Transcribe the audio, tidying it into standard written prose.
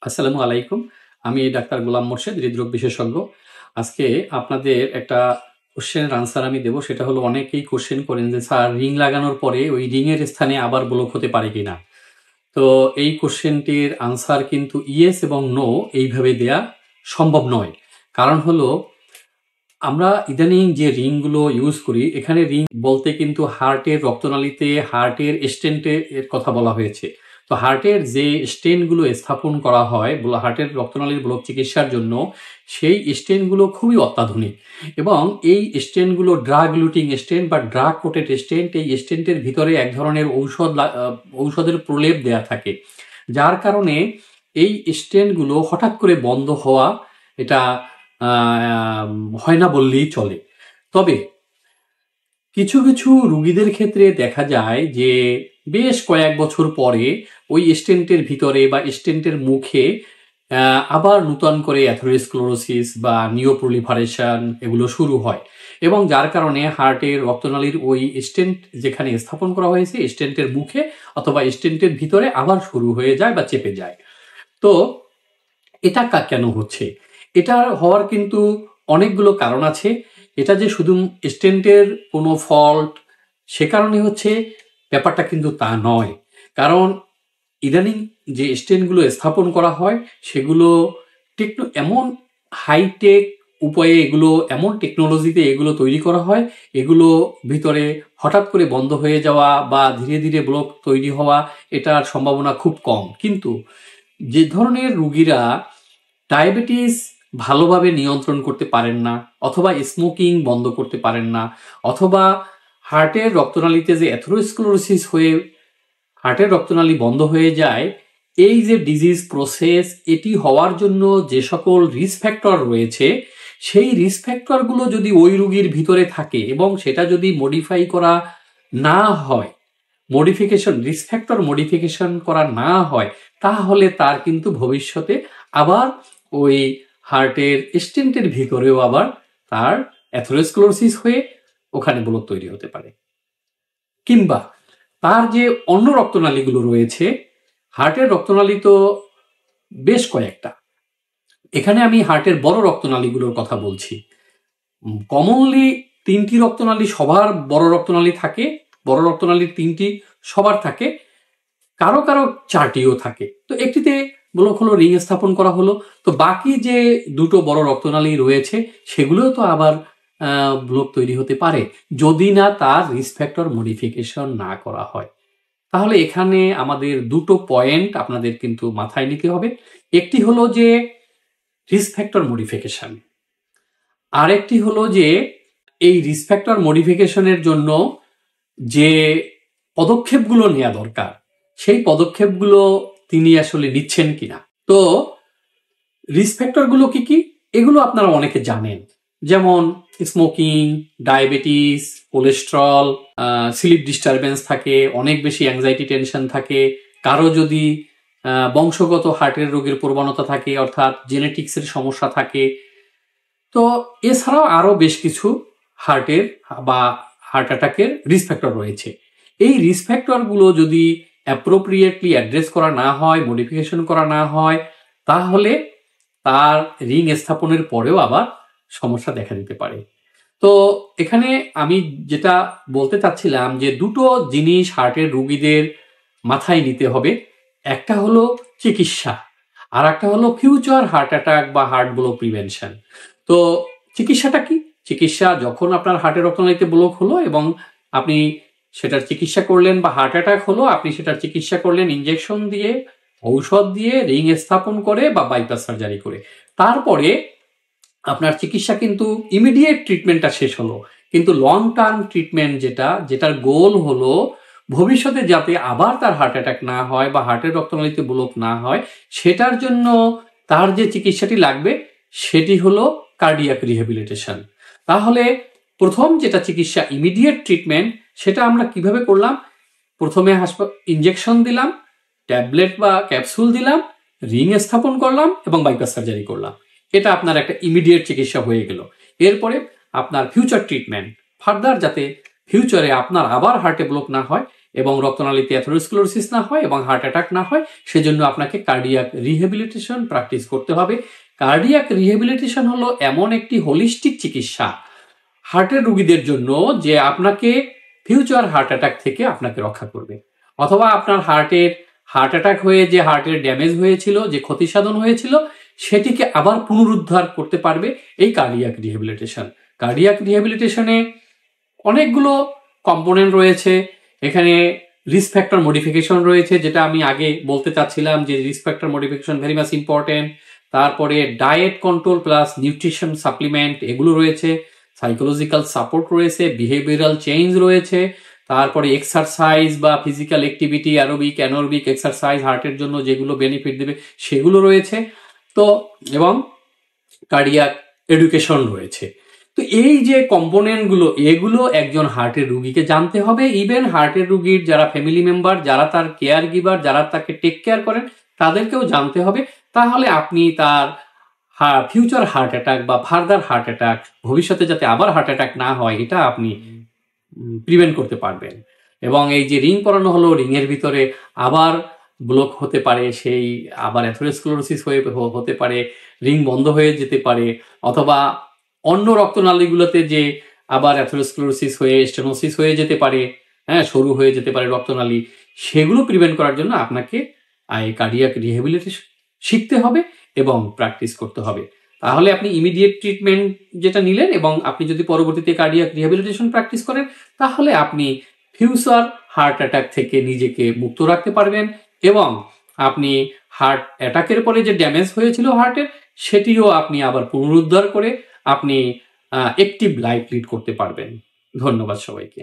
আসসালামু আলাইকুম। আমি ডাক্তার গোলাম মোর্শেদ, হৃদরোগ বিশেষজ্ঞ। আজকে আপনাদের একটা কোশ্চেনের আনসার আমি দেব। সেটা হলো, অনেকেই কোশ্চেন করেন যে স্যার, রিং লাগানোর পরে ওই রিং এর স্থানে আবার ব্লক হতে পারে কিনা। তো এই কোশ্চেনটির আনসার কিন্তু ইয়েস এবং নো এইভাবে দেয়া সম্ভব নয়। কারণ হলো, আমরা ইদানিং যে রিংগুলো ইউজ করি, এখানে রিং বলতে কিন্তু হার্টের রক্তনালীতে হার্টের স্টেন্টের কথা বলা হয়েছে। তো হার্টের যে স্টেন্টগুলো স্থাপন করা হয় হার্টের রক্তনালীর ব্লক চিকিৎসার জন্য, সেই স্টেন্টগুলো খুবই অত্যাধুনিক। এবং এই স্টেন্টগুলো ড্রাগ লুটিং স্টেন্ট বা ড্রাগ কোটেড স্টেন্ট। এই স্টেন্টের ভিতরে এক ধরনের ঔষধের প্রলেপ দেয়া থাকে, যার কারণে এই স্টেন্টগুলো হঠাৎ করে বন্ধ হওয়া এটা হয় না বললেই চলে। তবে কিছু কিছু রুগীদের ক্ষেত্রে দেখা যায় যে বেশ কয়েক বছর পরে ওই স্টেন্টের ভিতরে বা স্টেন্টের মুখে আবার নূতন করে অ্যাথেরোস্ক্লেরোসিস বা নিওপ্রলিফারেশন এগুলো শুরু হয়, এবং যার কারণে হার্টের রক্তনালীর ওই স্টেন্ট যেখানে স্থাপন করা হয়েছে স্টেন্টের মুখে অথবা স্টেন্টের ভিতরে আবার শুরু হয়ে যায় বা চেপে যায়। তো এটা কেন হচ্ছে? এটা হওয়ার কিন্তু অনেকগুলো কারণ আছে। এটা যে শুধু স্টেন্টের কোনো ফল্ট সে কারণে হচ্ছে, ব্যাপারটা কিন্তু তা নয়। কারণ ইদানিং যে স্টেন্টগুলো স্থাপন করা হয় সেগুলো এমন হাইটেক উপায়ে, এগুলো এমন টেকনোলজিতে এগুলো তৈরি করা হয়, এগুলো ভিতরে হঠাৎ করে বন্ধ হয়ে যাওয়া বা ধীরে ধীরে ব্লক তৈরি হওয়া, এটার সম্ভাবনা খুব কম। কিন্তু যে ধরনের রুগীরা ডায়াবেটিস ভালোভাবে নিয়ন্ত্রণ করতে পারেন না, অথবা স্মোকিং বন্ধ করতে পারেন না, অথবা হার্টের রক্তনালীতে যে অ্যাথেরোস্ক্লেরোসিস হয়ে হার্টের রক্তনালী বন্ধ হয়ে যায়, এই যে ডিজিজ প্রসেস, এটি হওয়ার জন্য যে সকল রিস্ক ফ্যাক্টর রয়েছে, সেই রিস্ক ফ্যাক্টরগুলো যদি ওই রুগীর ভিতরে থাকে এবং সেটা যদি মডিফাই করা না হয়, রিস্ক ফ্যাক্টর মডিফিকেশন করা না হয়, তাহলে তার কিন্তু ভবিষ্যতে আবার ওই হার্টের স্টেন্টের ভিতরেও আবার তার অ্যাথেরোস্ক্লেরোসিস হয়ে ওখানে ব্লক তৈরি হতে পারে। কিংবা তার যে অন্য রক্তনালীগুলো রয়েছে, হার্টের রক্তনালী তো বেশ কয়েকটা, এখানে আমি হার্টের বড় রক্তনালীগুলোর কথা বলছি। কমনলি 3টি রক্তনালী সবার বড় রক্তনালী থাকে, বড় রক্তনালীর 3টি সবার থাকে, কারো কারো 4টিও থাকে। তো একটিতে ব্লক হলো, রিং স্থাপন করা হলো, তো বাকি যে দুটো বড় রক্তনালী রয়েছে সেগুলোও তো আবার ব্লক তৈরি হতে পারে, যদি না তার রিস্ক ফ্যাক্টর মডিফিকেশন না করা হয়। তাহলে এখানে আমাদের দুটো পয়েন্ট আপনাদের কিন্তু মাথায় নিতে হবে। একটি হলো যে রিস্ক ফ্যাক্টর মডিফিকেশন, আর একটি হলো যে এই রিস্ক ফ্যাক্টর মডিফিকেশনের জন্য যে পদক্ষেপগুলো নেওয়া দরকার, সেই পদক্ষেপগুলো তিনি আসলে নিচ্ছেন কিনা। তো রিস্ক ফ্যাক্টরগুলো কি কি, এগুলো আপনারা অনেকে জানেন, যেমন smoking, diabetes, cholesterol, sleep disturbance থাকে, অনেক বেশি অ্যাংজাইটি টেনশন থাকে, কারো যদি বংশগত হার্টের রোগের প্রবণতা থাকে, অর্থাৎ জেনেটিক্সের সমস্যা থাকে। তো এছাড়াও আরো বেশ কিছু হার্টের বা হার্ট অ্যাটাকের রিস্ক ফ্যাক্টর রয়েছে। এই রিস্ক ফ্যাক্টরগুলো যদি অ্যাপ্রোপ্রিয়েটলি অ্যাড্রেস করা না হয়, মডিফিকেশন করা না হয়, তাহলে তার রিং স্থাপনের পরেও আবার সমস্যা দেখা দিতে পারে। তো এখানে আমি যেটা বলতে চাচ্ছিলাম যে দুটো জিনিস হার্টের রুগীদের মাথায় নিতে হবে। একটা হলো চিকিৎসা, আর একটা হলো ফিউচার হার্ট অ্যাটাক বা হার্ট ব্লক প্রিভেনশন। তো চিকিৎসাটা কি? চিকিৎসা, যখন আপনার হার্টের রক্তনালীতে ব্লক হলো এবং আপনি সেটার চিকিৎসা করলেন, বা হার্ট অ্যাটাক হলো, আপনি সেটার চিকিৎসা করলেন ইনজেকশন দিয়ে, ঔষধ দিয়ে, রিং স্থাপন করে বা বাইপাস সার্জারি করে। তারপরে আপনার চিকিৎসা কিন্তু ইমিডিয়েট ট্রিটমেন্টটা শেষ হলো, কিন্তু লং টার্ম ট্রিটমেন্ট যেটার গোল হলো ভবিষ্যতে যাতে আবার তার হার্ট অ্যাটাক না হয় বা হার্টের রক্তনালীতে ব্লক না হয়, সেটার জন্য তার যে চিকিৎসাটি লাগবে সেটি হলো কার্ডিয়াক রিহ্যাবিলিটেশন। তাহলে প্রথম যেটা চিকিৎসা, ইমিডিয়েট ট্রিটমেন্ট, সেটা আমরা কিভাবে করলাম? প্রথমে ইনজেকশন দিলাম, ট্যাবলেট বা ক্যাপসুল দিলাম, রিং স্থাপন করলাম এবং বাইপাস সার্জারি করলাম। এটা আপনার একটা ইমিডিয়েট চিকিৎসা হয়ে গেল। এরপরে আপনার ফিউচার ট্রিটমেন্ট, ফার্দার যাতে ফিউচারে আপনার আবার হার্টে ব্লক না হয়, এবং রক্তনালীতে অ্যাথেরোস্ক্লেরোসিস না হয় এবং হার্ট অ্যাটাক না হয়, সেজন্য আপনাকে কার্ডিয়াক রিহ্যাবিলিটেশন প্র্যাকটিস করতে হবে। কার্ডিয়াক রিহ্যাবিলিটেশন হলো এমন একটি হোলিস্টিক চিকিৎসা হার্টের রোগীদের জন্য যে আপনাকে ফিউচার হার্ট অ্যাটাক থেকে আপনাকে রক্ষা করবে, অথবা আপনার হার্ট অ্যাটাক হয়ে যে হার্টের ড্যামেজ হয়েছিল, যে ক্ষতি সাধন হয়েছিল, সেটিকে আবার পুনরুদ্ধার করতে পারবে এই কার্ডিয়াক রিহ্যাবিলিটেশন। কার্ডিয়াক রিহ্যাবিলিটেশনে অনেকগুলো কম্পোনেন্ট রয়েছে। এখানে রিস্ক ফ্যাক্টর মডিফিকেশন রয়েছে, যেটা আমি আগে বলতে চাচ্ছিলাম যে risk factor modification very much important. তারপরে diet control plus nutrition supplement এগুলো রয়েছে, সাইকোলজিক্যাল সাপোর্ট রয়েছে, বিহেভিয়ারাল চেঞ্জ রয়েছে, তারপরে এক্সারসাইজ বা physical activity, aerobic anaerobic exercise হার্টের জন্য যেগুলো বেনিফিট দেবে সেগুলো রয়েছে। তো এবং কার্ডিয়াক এডুকেশন রয়েছে। তো এই যে কম্পোনেন্টগুলো, এগুলো একজন হার্টের রুগীকে জানতে হবে। ইভেন হার্টের রুগীর যারা ফ্যামিলি মেম্বার, যারা তার কেয়ার গিভার, যারা তাকে টেক কেয়ার করেন, তাদেরকেও জানতে হবে। তাহলে আপনি তার ফিউচার হার্ট অ্যাটাক বা ফার্দার হার্ট অ্যাটাক, ভবিষ্যতে যাতে আবার হার্ট অ্যাটাক না হয়, এটা আপনি প্রিভেন্ট করতে পারবেন। এবং এই যে রিং পরানো হলো, রিংয়ের ভিতরে আবার ব্লক হতে পারে, সেই আবার অ্যাথেরোস্ক্লেরোসিস হতে পারে, রিং বন্ধ হয়ে যেতে পারে, অথবা অন্য রক্তনালীগুলোতে যে আবার অ্যাথেরোস্ক্লেরোসিস হয়ে স্টেনোসিস হয়ে যেতে পারে, হ্যাঁ, সরু হয়ে যেতে পারে রক্তনালী, সেগুলো প্রিভেন্ট করার জন্য আপনাকে এই কার্ডিয়াক রিহ্যাবিলিটেশন শিখতে হবে এবং প্র্যাকটিস করতে হবে। তাহলে আপনি ইমিডিয়েট ট্রিটমেন্ট যেটা নিলেন, এবং আপনি যদি পরবর্তীতে কার্ডিয়াক রিহ্যাবিলিটেশন প্র্যাকটিস করেন, তাহলে আপনি ফিউচার হার্ট অ্যাটাক থেকে নিজেকে মুক্ত রাখতে পারবেন, এবং আপনি হার্ট অ্যাটাকের পরে যে ড্যামেজ হয়েছিল হার্টের, সেটিও আপনি আবার পুনরুদ্ধার করে আপনি অ্যাক্টিভ লাইফ লিড করতে পারবেন। ধন্যবাদ সবাইকে।